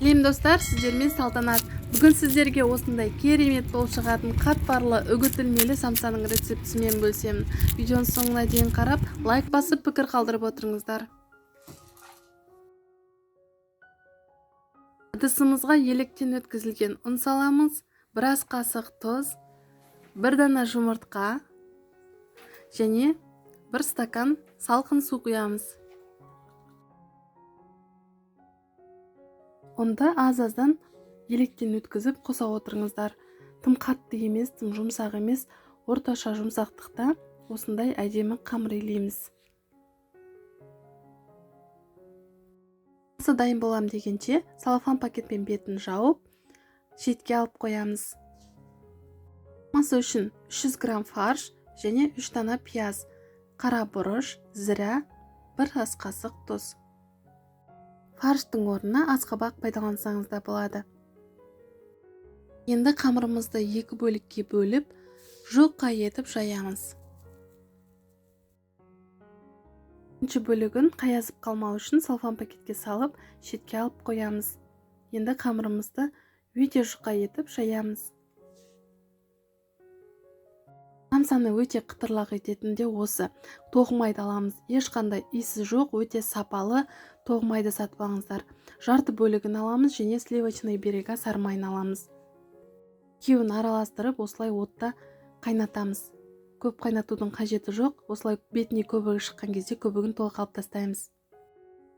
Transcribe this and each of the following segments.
Сәлем достар, сіздермен Салтанат. Бүгін сіздерге осындай керемет болып шығатын қатпарлы үгітілмелі самсаның рецептісімен бөлсемін. Видеоның соңына дейін қарап, лайк басып пікір қалдырып отырыңыздар. Ыдысымызға електен өткізілген ұн саламыз, біраз қасық тұз, бір дана жұмыртқа және бір стакан салқын су құямыз. Онда аз-аздан електен өткізіп қоса отырыңыздар. Тым қатты емес, тым жұмсақ емес, орташа жұмсақтықта осындай әдемі қамыр илейміз. Асы дайын болам дегенше салфан пакетпен бетін жауып, шетке алып қоямыз. Масы үшін 300 грамм фарш және 3 дана пияз, қара бұрыш, зіра, 1 ас қасық тұз. Фарштың орнына асқабақ пайдалансаңыз да болады. Енді қамырымызды 2 бөлікке бөліп, жұқа етіп жаямыз. Үшінші бөлігін қаязып қалмау үшін салфан пакетке салып, шетке алып қоямыз. Енді қамырымызды өте жұқа етіп жаямыз. Самсаны өте қытырлақ ететін де осы. Тоғымайды аламыз. Ешқандай иісі жоқ, өте сапалы тоғымайды сатып алыңыздар. Жарты бөлігін аламыз және сливочный берега сармайын аламыз. Екеуін араластырып, осылай отта қайнатамыз. Көп қайнатудың қажеті жоқ. Осылай бетіне көбігі шыққан кезде көбігін толық алып тастаймыз.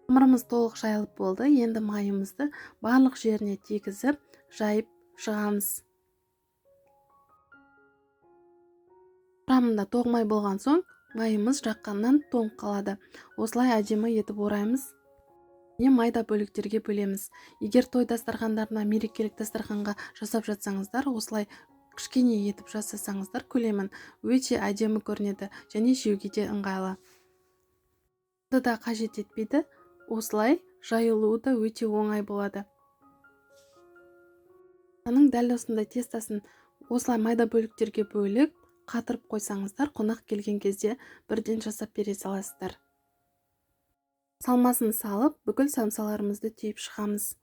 Қамырымыз толық жайылып болды. Енді майымызды барлық жеріне тегізіп, жайып шығамыз. Құрамында тоғмай болған соң, майымыз жаққаннан тоңып қалады. Осылай әдемі етіп ораймыз. Не майда бөліктерге бөлеміз. Егер той дастархандарына, мерекелік дастарханға жасап жатсаңыздар, осылай кішкене етіп жасасаңыздар, көлемін өте әдемі көрінеді және жеуге де ыңғайлы. Да қажет етпейді. Осылай жайылуы да өте оңай болады. Оның дәл осындай тестасын осылай майда бөліктерге бөліп, қатырып қойсаңыздар, қонақ келген кезде бірден жасап бере саласыздар. Салмасын салып, бүкіл самсаларымызды түйіп шығамыз.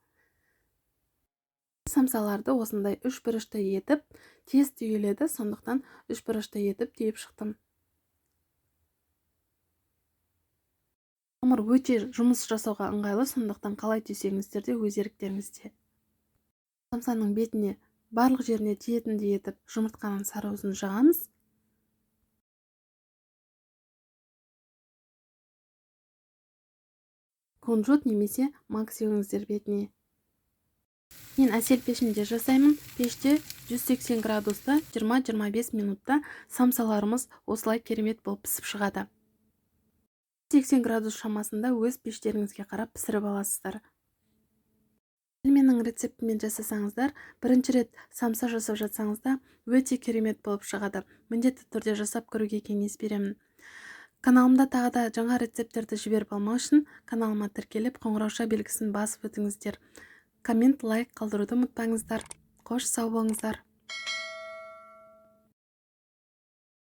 Самсаларды осындай 3 бұрышты етіп, тез түйіледі, сондықтан 3 бұрышты етіп түйіп шықтым. Қамыр өте жұмыс жасауға ыңғайлы, сондықтан қалай түйсеңіздер де өз еріктеріңізде. Самсаның бетіне барлық жеріне тиетіндей етіп жұмыртқаның сары уызын жағамыз. Кунжут немесе мак сеуіңіздер бетіне. Мен әсел пешінде жасаймын. Пеште 180 градуста 20-25 минутта самсаларымыз осылай керемет болып пісіп шығады. 80 градус шамасында өз пештеріңізге қарап пісіріп аласыздар. Менің рецептімен жасасаңыздар, бірінші рет самса жасап жатсаңызда өте керемет болып шығады. Міндетті түрде жасап көруге кеңес беремін. Каналымда тағы да жаңа рецепттерді жіберіп алмау үшін каналыма тіркеліп, қоңырауша белгісін басып өтіңіздер. Коммент, лайк қалдыруды ұмытпаңыздар. Қош сау болыңыздар.